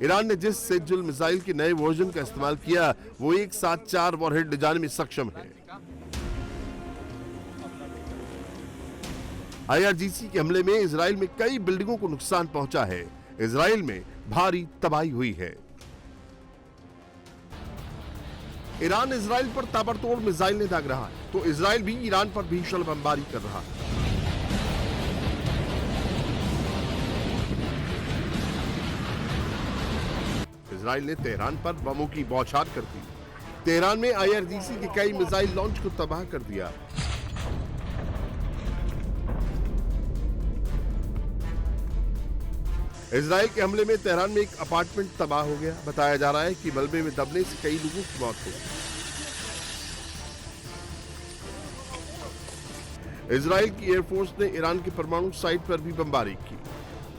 Iran ने जिस सेजुल missile के नए वर्जन का इस्तेमाल किया वो एक साथ 4 वॉरहेड ले जाने में सक्षम है। IRGC के हमले में इजराइल में कई बिल्डिंगों को नुकसान पहुंचा है। इजराइल में भारी तबाही हुई है। ईरान इजराइल पर ताबड़तोड़ मिसाइलें दाग रहा है तो इजराइल भी ईरान पर भीषण बमबारी कर रहा है। इजराइल ने तेहरान पर बमों की बौछार कर दी। तेहरान में IRGC के कई मिसाइल लॉन्च को तबाह कर दिया। इजराइल के हमले में तेहरान में एक अपार्टमेंट तबाह हो गया। बताया जा रहा है कि मलबे में दबने से कई लोगों की मौत हो गई। इजराइल की एयरफोर्स ने ईरान के परमाणु साइट पर भी बमबारी की।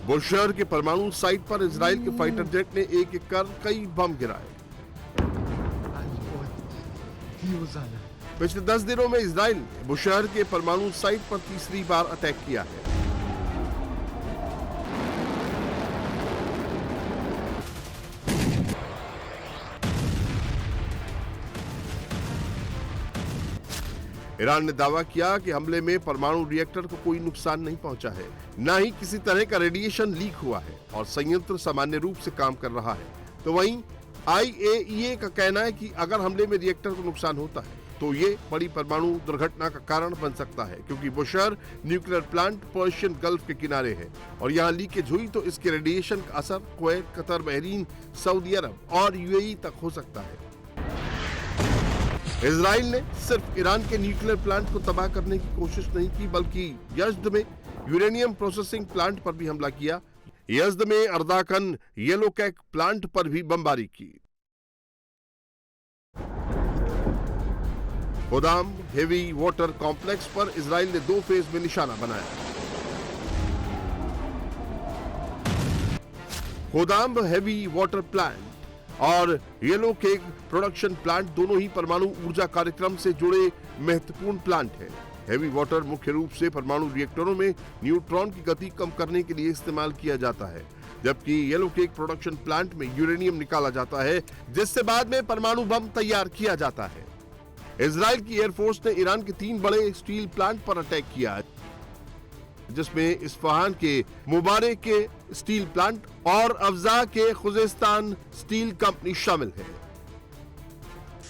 बुशहर के परमाणु साइट पर इजराइल के फाइटर जेट ने एक कर कई बम गिराए। पिछले 10 दिनों में इजराइल ने बुशहर के परमाणु साइट पर तीसरी बार अटैक किया है। ईरान ने दावा किया कि हमले में परमाणु रिएक्टर को कोई नुकसान नहीं पहुंचा है, न ही किसी तरह का रेडिएशन लीक हुआ है और संयंत्र सामान्य रूप से काम कर रहा है। तो वहीं IAEA का कहना है कि अगर हमले में रिएक्टर को नुकसान होता है तो ये बड़ी परमाणु दुर्घटना का कारण बन सकता है, क्योंकि Bushehr nuclear plant Persian Gulf के किनारे है और यहाँ लीकेज हुई तो इसके रेडिएशन का असर कुवैत, कतर, बहरीन, सऊदी अरब और UAE तक हो सकता है। इजराइल ने सिर्फ ईरान के न्यूक्लियर प्लांट को तबाह करने की कोशिश नहीं की, बल्कि यज़्द में यूरेनियम प्रोसेसिंग प्लांट पर भी हमला किया। यज़्द में अर्दाकन येलोकैक प्लांट पर भी बमबारी की। गोदाम हेवी वाटर कॉम्प्लेक्स पर इजराइल ने 2 फेज में निशाना बनाया। गोदाम हेवी वाटर प्लांट और येलोकैक प्रोडक्शन प्लांट दोनों ही परमाणु ऊर्जा कार्यक्रम से जुड़े महत्वपूर्ण प्लांट हैं। हेवी वाटर मुख्य रूप से परमाणु रिएक्टरों में न्यूट्रॉन की गति कम करने के लिए इस्तेमाल किया जाता है, जबकि येलोकैक प्रोडक्शन प्लांट में यूरेनियम निकाला जाता है जिससे बाद में परमाणु बम तैयार किया जाता है। इजराइल की एयरफोर्स ने ईरान के 3 बड़े स्टील प्लांट पर अटैक किया, जिसमें इस्फहान के मुबारे के स्टील प्लांट और अफजा के खुजेस्तान स्टील कंपनी शामिल है।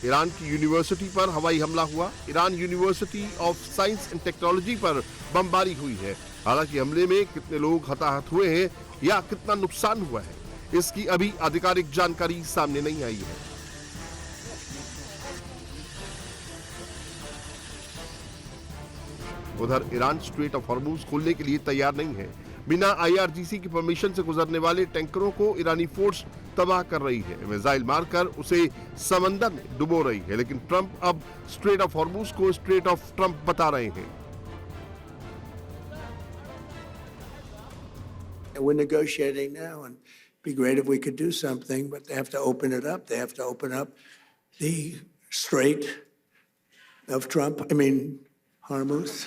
ईरान की यूनिवर्सिटी पर हवाई हमला हुआ। Iran university of science and technology पर बमबारी हुई है। हालांकि हमले में कितने लोग हताहत हुए हैं या कितना नुकसान हुआ है, इसकी अभी आधिकारिक जानकारी सामने नहीं आई है। उधर ईरान स्ट्रेट ऑफ हॉर्मुज खोलने के लिए तैयार नहीं है। बिना IRGC की परमिशन से गुजरने वाले टैंकरों को ईरानी फोर्स तबाह कर रही है, मिसाइल मारकर उसे समंदर में डुबो रही है। लेकिन ट्रंप अब स्ट्रेट ऑफ हॉर्मुज को स्ट्रेट ऑफ ट्रंप बता रहे हैं। We're negotiating now, and it'd be great if we could do something, but they have to open it up. They have to open up the Strait of Hormuz.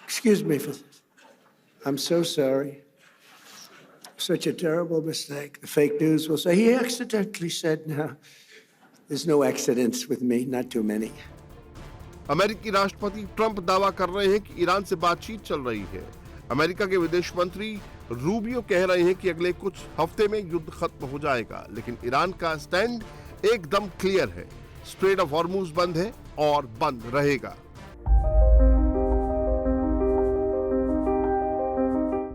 Excuse me for this. I'm so sorry. Such a terrible mistake. The fake news will say he accidentally said no. There's no accidents with me, not too many. अमेरिकी राष्ट्रपति Trump दावा कर रहे हैं कि Iran से बातचीत चल रही है। अमेरिका के विदेश मंत्री रूबियो कह रहे हैं कि अगले कुछ हफ्ते में युद्ध खत्म हो जाएगा, लेकिन ईरान का स्टैंड एकदम क्लियर है। स्ट्रेट ऑफ हॉर्मुज बंद है और बंद रहेगा।